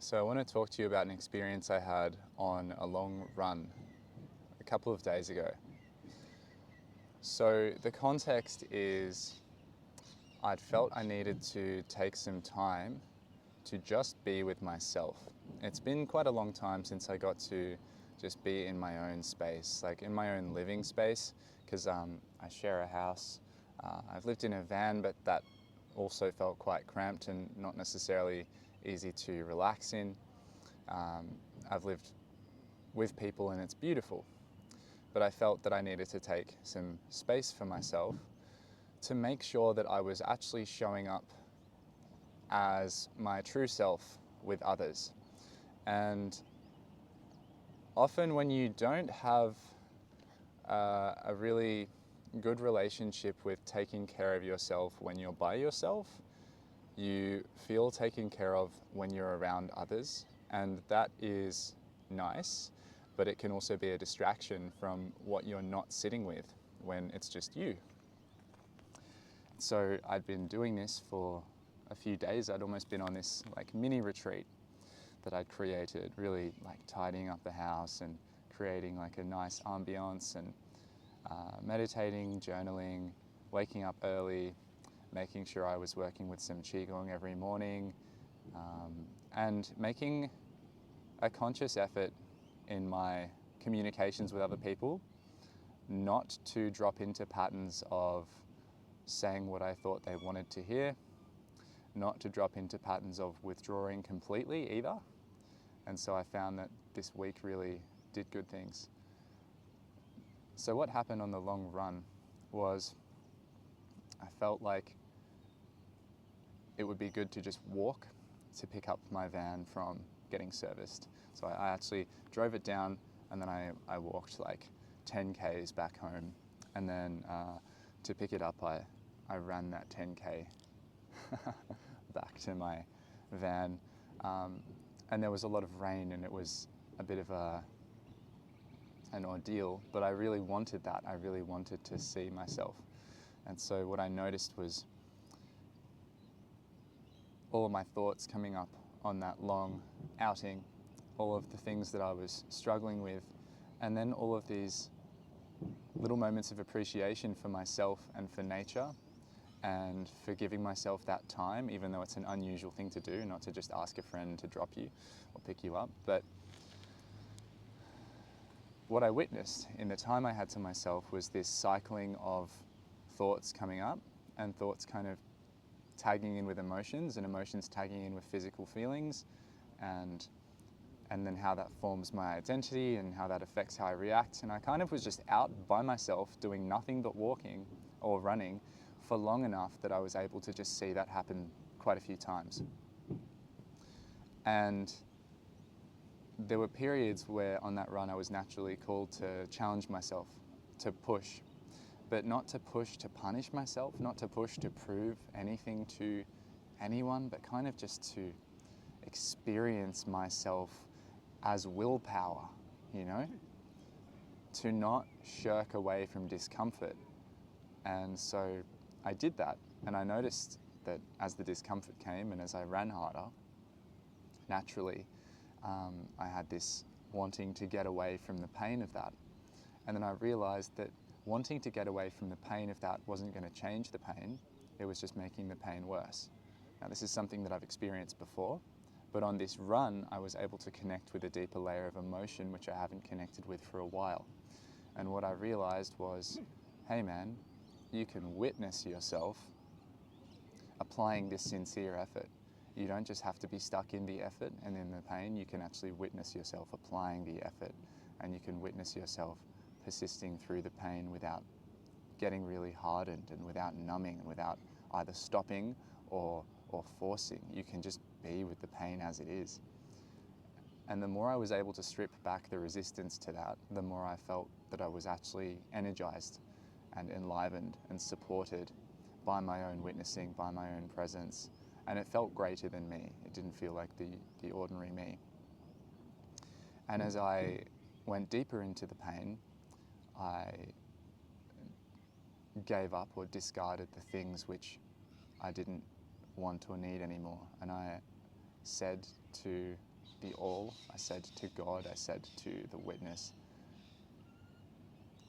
So I want to talk to you about an experience I had on a long run a couple of days ago. So the context is I'd felt I needed to take some time to just be with myself. It's been quite a long time since I got to just be in my own space, like in my own living space, because I share a house. I've lived in a van, but that also felt quite cramped and not necessarily easy to relax in. I've lived with people and it's beautiful, but I felt that I needed to take some space for myself to make sure that I was actually showing up as my true self with others. And often when you don't have a really good relationship with taking care of yourself when you're by yourself, you feel taken care of when you're around others, and that is nice, but it can also be a distraction from what you're not sitting with when it's just you. So I'd been doing this for a few days. I'd almost been on this like mini retreat that I'd created, really like tidying up the house and creating like a nice ambiance and meditating, journaling, waking up early, making sure I was working with some qigong every morning, and making a conscious effort in my communications with other people not to drop into patterns of saying what I thought they wanted to hear, not to drop into patterns of withdrawing completely either. And so I found that this week really did good things. So what happened on the long run was I felt like it would be good to just walk to pick up my van from getting serviced. So I actually drove it down and then I walked like 10 Ks back home. And then to pick it up, I ran that 10K back to my van. And there was a lot of rain and it was a bit of an ordeal, but I really wanted that. I really wanted to see myself. And so what I noticed was all of my thoughts coming up on that long outing, all of the things that I was struggling with, and then all of these little moments of appreciation for myself and for nature, and for giving myself that time, even though it's an unusual thing to do, not to just ask a friend to drop you or pick you up. But what I witnessed in the time I had to myself was this cycling of thoughts coming up and thoughts kind of tagging in with emotions and emotions tagging in with physical feelings, and then how that forms my identity and how that affects how I react. And I kind of was just out by myself doing nothing but walking or running for long enough that I was able to just see that happen quite a few times. And there were periods where on that run I was naturally called to challenge myself, to push, but not to push to punish myself, not to push to prove anything to anyone, but kind of just to experience myself as willpower, you know? To not shirk away from discomfort. And so I did that, and I noticed that as the discomfort came and as I ran harder, naturally, I had this wanting to get away from the pain of that. And then I realized that wanting to get away from the pain of that wasn't going to change the pain, it was just making the pain worse. Now, this is something that I've experienced before, but on this run, I was able to connect with a deeper layer of emotion, which I haven't connected with for a while. And what I realized was, hey man, you can witness yourself applying this sincere effort. You don't just have to be stuck in the effort and in the pain, you can actually witness yourself applying the effort, and you can witness yourself persisting through the pain without getting really hardened and without numbing and without either stopping or forcing. You can just be with the pain as it is. And the more I was able to strip back the resistance to that, the more I felt that I was actually energized and enlivened and supported by my own witnessing, by my own presence. And it felt greater than me. It didn't feel like the ordinary me. And as I went deeper into the pain, I gave up or discarded the things which I didn't want or need anymore. And I said to the all. I said to God, I said to the witness,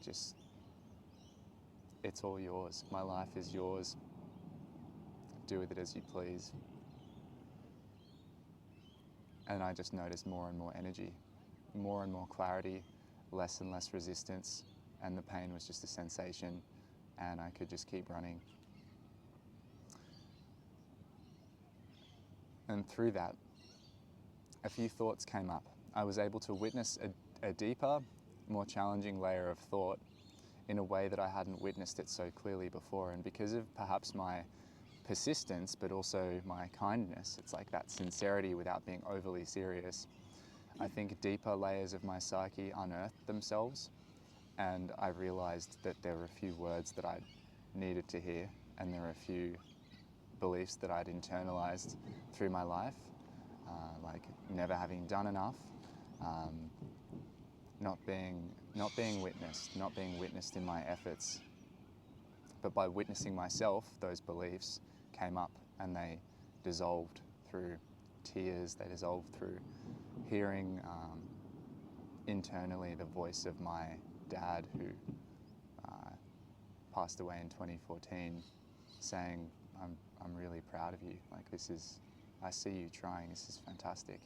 just, it's all yours. My life is yours. Do with it as you please. And I just noticed more and more energy, more and more clarity, less and less resistance, and the pain was just a sensation, and I could just keep running. And through that, a few thoughts came up. I was able to witness a deeper, more challenging layer of thought in a way that I hadn't witnessed it so clearly before. And because of perhaps my persistence, but also my kindness, it's like that sincerity without being overly serious, I think deeper layers of my psyche unearthed themselves, and I realized that there were a few words that I needed to hear, and there were a few beliefs that I'd internalized through my life, like never having done enough, not being witnessed in my efforts. But by witnessing myself, those beliefs came up and they dissolved through tears, they dissolved through hearing internally the voice of my dad, who passed away in 2014, saying, I'm really proud of you. Like, I see you trying, this is fantastic.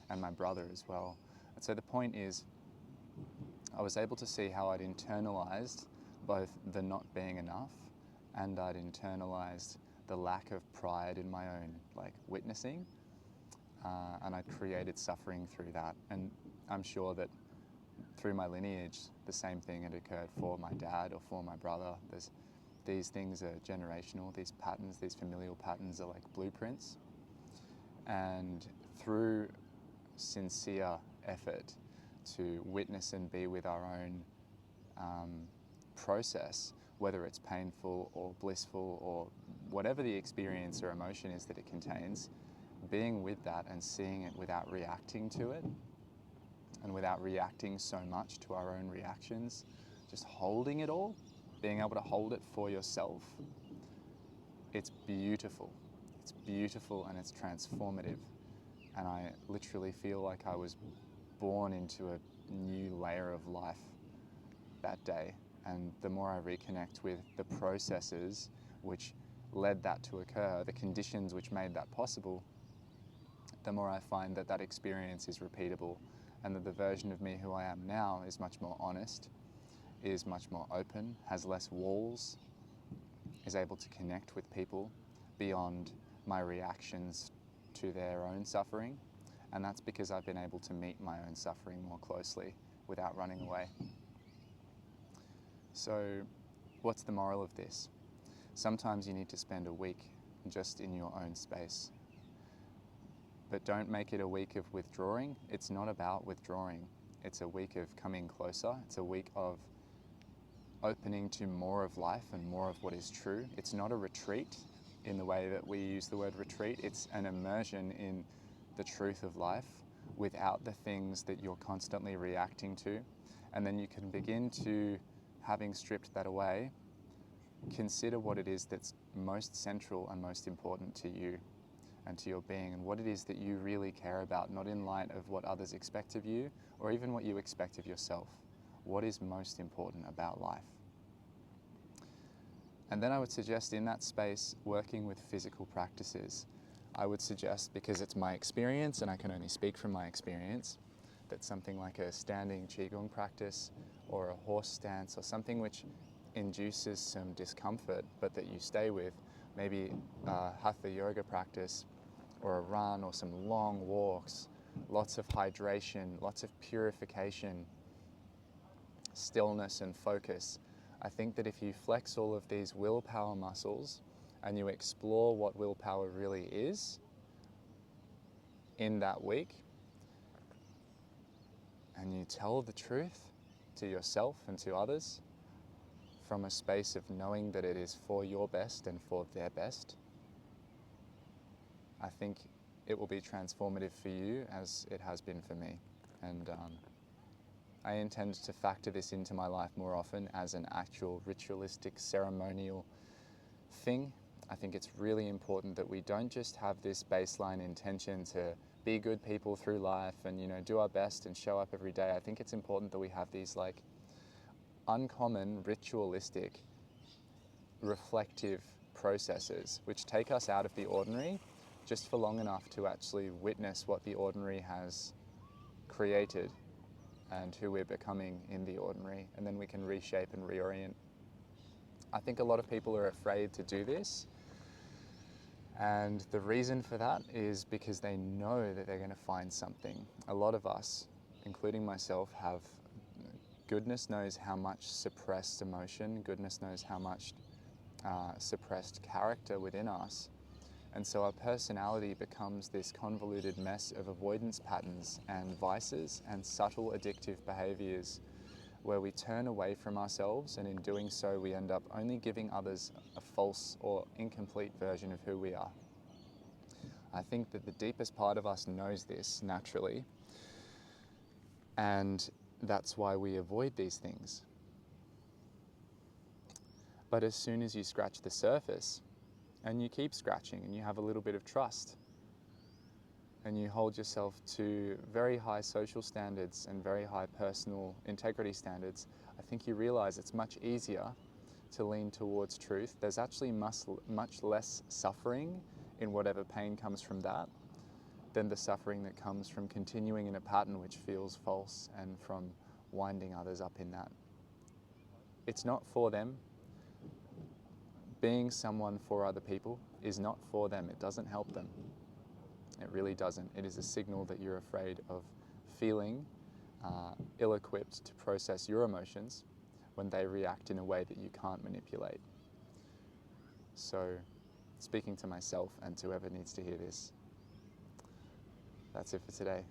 And my brother as well. And so the point is, I was able to see how I'd internalized both the not being enough, and I'd internalized the lack of pride in my own witnessing, and I'd created suffering through that. And I'm sure that through my lineage, the same thing had occurred for my dad or for my brother. These things are generational, these patterns, these familial patterns are like blueprints. And through sincere effort to witness and be with our own process, whether it's painful or blissful or whatever the experience or emotion is that it contains, being with that and seeing it without reacting to it, and without reacting so much to our own reactions, just holding it all, being able to hold it for yourself, it's beautiful. It's beautiful and it's transformative. And I literally feel like I was born into a new layer of life that day. And the more I reconnect with the processes which led that to occur, the conditions which made that possible, the more I find that that experience is repeatable, and that the version of me who I am now is much more honest, is much more open, has less walls, is able to connect with people beyond my reactions to their own suffering. And that's because I've been able to meet my own suffering more closely without running away. So what's the moral of this? Sometimes you need to spend a week just in your own space. But don't make it a week of withdrawing. It's not about withdrawing. It's a week of coming closer. It's a week of opening to more of life and more of what is true. It's not a retreat in the way that we use the word retreat. It's an immersion in the truth of life without the things that you're constantly reacting to. And then you can begin to, having stripped that away, consider what it is that's most central and most important to you and to your being, and what it is that you really care about, not in light of what others expect of you or even what you expect of yourself. What is most important about life? And then I would suggest in that space, working with physical practices. I would suggest, because it's my experience and I can only speak from my experience, that something like a standing qigong practice or a horse stance or something which induces some discomfort but that you stay with, maybe a hatha yoga practice or a run or some long walks, lots of hydration, lots of purification, stillness and focus. I think that if you flex all of these willpower muscles and you explore what willpower really is in that week, and you tell the truth to yourself and to others from a space of knowing that it is for your best and for their best, I think it will be transformative for you as it has been for me. And I intend to factor this into my life more often as an actual ritualistic, ceremonial thing. I think it's really important that we don't just have this baseline intention to be good people through life and, you know, do our best and show up every day, I think it's important that we have these like uncommon, ritualistic, reflective processes which take us out of the ordinary just for long enough to actually witness what the ordinary has created and who we're becoming in the ordinary, and then we can reshape and reorient. I think a lot of people are afraid to do this, and the reason for that is because they know that they're going to find something. A lot of us, including myself, have goodness knows how much suppressed emotion, goodness knows how much suppressed character within us. And so our personality becomes this convoluted mess of avoidance patterns and vices and subtle addictive behaviors where we turn away from ourselves, and in doing so we end up only giving others a false or incomplete version of who we are. I think that the deepest part of us knows this naturally, and that's why we avoid these things. But as soon as you scratch the surface, and you keep scratching, and you have a little bit of trust, and you hold yourself to very high social standards and very high personal integrity standards, I think you realize it's much easier to lean towards truth. There's actually much less suffering in whatever pain comes from that than the suffering that comes from continuing in a pattern which feels false and from winding others up in that. It's not for them. Being someone for other people is not for them. It doesn't help them. It really doesn't. It is a signal that you're afraid of feeling ill-equipped to process your emotions when they react in a way that you can't manipulate. So, speaking to myself and to whoever needs to hear this, that's it for today.